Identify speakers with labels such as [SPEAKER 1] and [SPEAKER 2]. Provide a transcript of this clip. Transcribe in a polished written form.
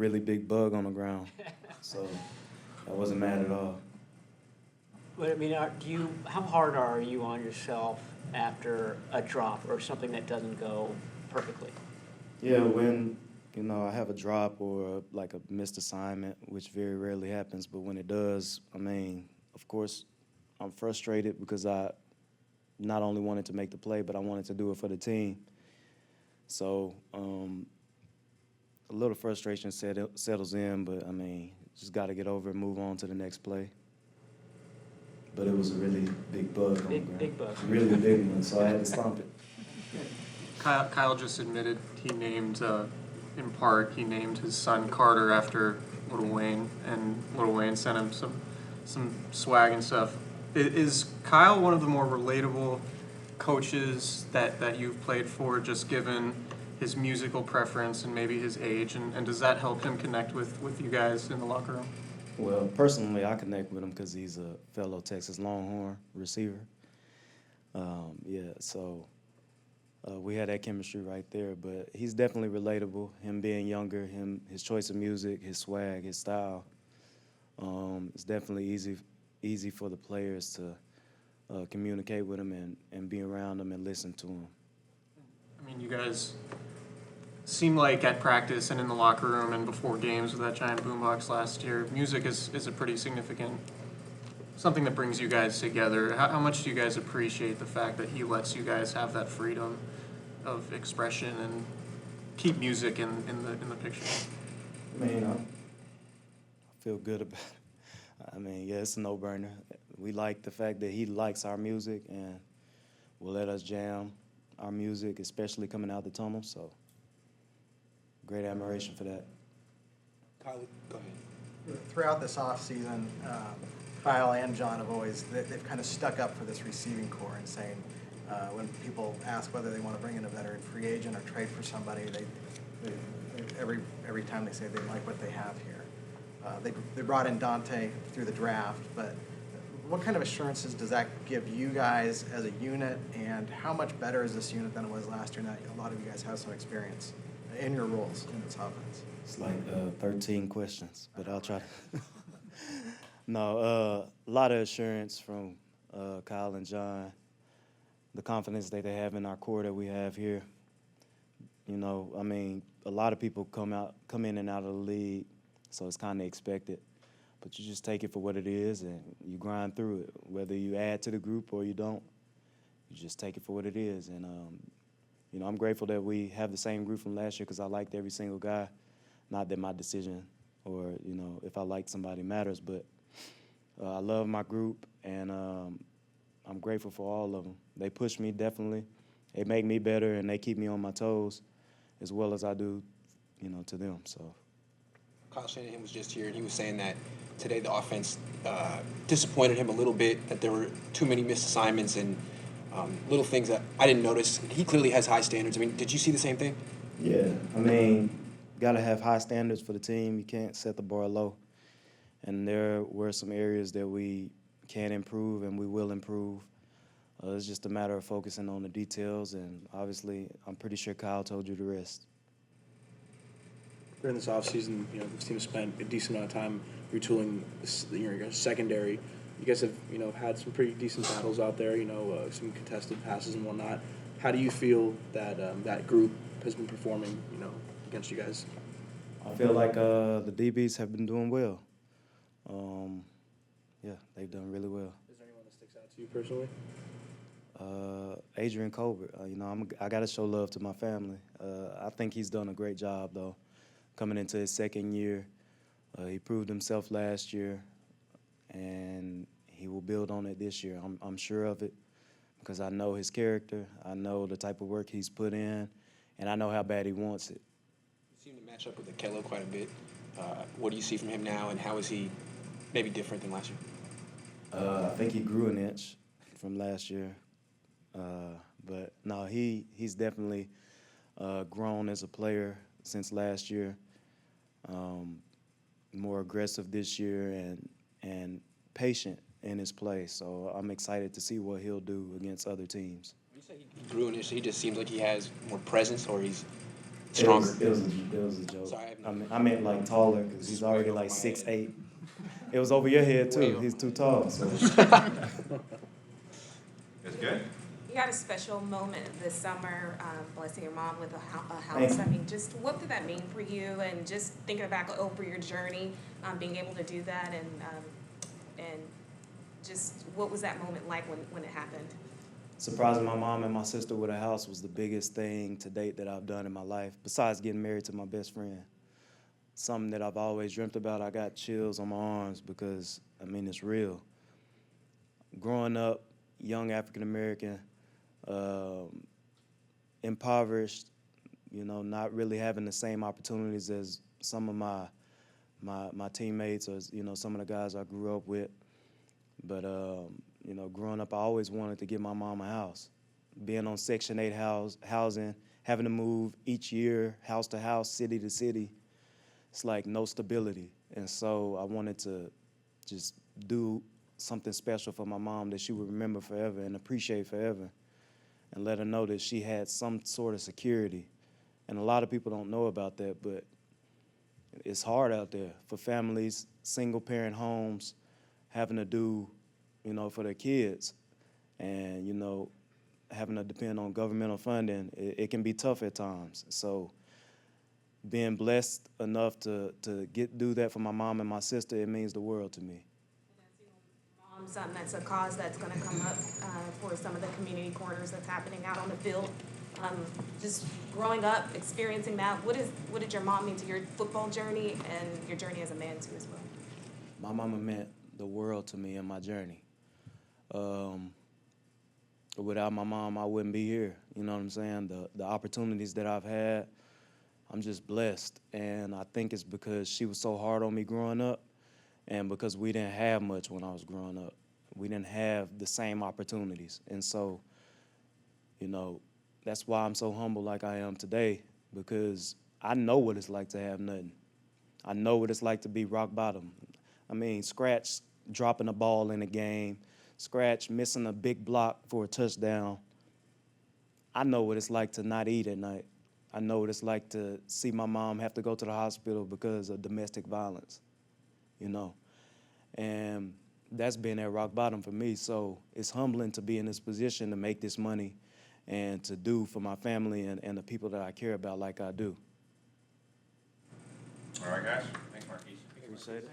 [SPEAKER 1] really big bug on the ground. So I wasn't mad at all.
[SPEAKER 2] But I mean, how hard are you on yourself after a drop or something that doesn't go perfectly?
[SPEAKER 1] Yeah, when I have a drop or like a missed assignment, which very rarely happens, but when it does, I mean, of course, I'm frustrated because I not only wanted to make the play, but I wanted to do it for the team. So a little frustration settles in, but I mean, just got to get over it, move on to the next play. But it was a really big bug on the ground.
[SPEAKER 2] Big bug.
[SPEAKER 1] Really big one, so I had to stomp it.
[SPEAKER 3] Kyle just admitted he named, in part, he named his son Carter after Little Wayne, and Little Wayne sent him some swag and stuff. Is Kyle one of the more relatable coaches that you've played for, just given his musical preference and maybe his age, and does that help him connect with you guys in the locker room?
[SPEAKER 1] Well, personally, I connect with him because he's a fellow Texas Longhorn receiver. So we had that chemistry right there. But he's definitely relatable. Him being younger, his choice of music, his swag, his style. It's definitely easy for the players to communicate with him and be around him and listen to him.
[SPEAKER 3] I mean, you guys seem like at practice and in the locker room and before games with that giant boombox last year, music is a pretty significant something that brings you guys together. How much do you guys appreciate the fact that he lets you guys have that freedom of expression and keep music in the picture?
[SPEAKER 1] I mean, I feel good about it. I mean, yeah, it's a no-brainer. We like the fact that he likes our music and will let us jam our music, especially coming out the tunnel. So, great admiration for that.
[SPEAKER 4] Kyle, go ahead.
[SPEAKER 5] Throughout this offseason, Kyle and John they've kind of stuck up for this receiving core and saying when people ask whether they want to bring in a veteran free agent or trade for somebody, every time they say they like what they have here. They brought in Dante through the draft, but what kind of assurances does that give you guys as a unit, and how much better is this unit than it was last year? Now, a lot of you guys have some experience in your roles in this offense.
[SPEAKER 1] It's like 13 questions, but I'll try to. No, a lot of assurance from Kyle and John, the confidence that they have in our core that we have here. I mean, a lot of people come in and out of the league, so it's kind of expected. But you just take it for what it is, and you grind through it. Whether you add to the group or you don't, you just take it for what it is. And, I'm grateful that we have the same group from last year because I liked every single guy. Not that my decision or, if I like somebody matters, but I love my group, and I'm grateful for all of them. They push me, definitely. They make me better, and they keep me on my toes as well as I do, to them. So.
[SPEAKER 4] Kyle Shanahan was just here, and he was saying that today the offense disappointed him a little bit, that there were too many missed assignments and little things that I didn't notice. He clearly has high standards. I mean, did you see the same thing?
[SPEAKER 1] Yeah, I mean, got to have high standards for the team. You can't set the bar low. And there were some areas that we can improve and we will improve. It's just a matter of focusing on the details, and obviously I'm pretty sure Kyle told you the rest.
[SPEAKER 6] During this offseason, this team spent a decent amount of time retooling your secondary. You guys have, had some pretty decent battles out there, some contested passes and whatnot. How do you feel that that group has been performing, against you guys?
[SPEAKER 1] I feel like the DBs have been doing well. Yeah, they've done really well.
[SPEAKER 6] Is there anyone that sticks out to you personally?
[SPEAKER 1] Adrian Colbert. I got to show love to my family. I think he's done a great job, though, coming into his second year. He proved himself last year, and he will build on it this year. I'm sure of it because I know his character. I know the type of work he's put in, and I know how bad he wants it.
[SPEAKER 4] You seem to match up with Akello quite a bit. What do you see from him now, and how is he maybe different than last year?
[SPEAKER 1] I think he grew an inch from last year. But, no, he's definitely grown as a player since last year. More aggressive this year and patient in his play. So I'm excited to see what he'll do against other teams.
[SPEAKER 4] When you say he grew an inch, he just seems like he has more presence, or he's stronger?
[SPEAKER 1] It was a joke.
[SPEAKER 4] Sorry,
[SPEAKER 1] I meant like taller, because he's already like 6'8". It was over your head too. He's too tall. So.
[SPEAKER 7] That's good.
[SPEAKER 8] You had a special moment this summer, blessing your mom with a
[SPEAKER 1] Thank
[SPEAKER 8] house.
[SPEAKER 1] you.
[SPEAKER 8] I mean, just what did that mean for you? And just thinking back over your journey, being able to do that, and just what was that moment like when it happened?
[SPEAKER 1] Surprising my mom and my sister with a house was the biggest thing to date that I've done in my life, besides getting married to my best friend. Something that I've always dreamt about. I got chills on my arms because, I mean, it's real. Growing up, young African American, impoverished, you know, not really having the same opportunities as some of my teammates or, you know, some of the guys I grew up with. But, you know, growing up, I always wanted to get my mom a house. Being on Section 8 housing, having to move each year, house to house, city to city, it's like no stability. And so I wanted to just do something special for my mom that she would remember forever and appreciate forever, and let her know that she had some sort of security. And a lot of people don't know about that, but it's hard out there for families, single-parent homes, having to do, you know, for their kids. And, you know, having to depend on governmental funding, it can be tough at times. So being blessed enough to do that for my mom and my sister, it means the world to me.
[SPEAKER 8] That's a cause that's going to come up for some of the community corners that's happening out on the field. Just growing up, experiencing that, what did your mom mean to your football journey and your journey as a man too as well?
[SPEAKER 1] My mama meant the world to me in my journey. Without my mom, I wouldn't be here. You know what I'm saying? The opportunities that I've had, I'm just blessed. And I think it's because she was so hard on me growing up, and because we didn't have much when I was growing up. We didn't have the same opportunities. And so, you know, that's why I'm so humble like I am today, because I know what it's like to have nothing. I know what it's like to be rock bottom. I mean, scratch dropping a ball in a game, scratch missing a big block for a touchdown. I know what it's like to not eat at night. I know what it's like to see my mom have to go to the hospital because of domestic violence, you know. And that's been at rock bottom for me. So it's humbling to be in this position to make this money and to do for my family and the people that I care about like I do.
[SPEAKER 7] All right, guys. Thanks, Marquise.
[SPEAKER 1] Appreciate it.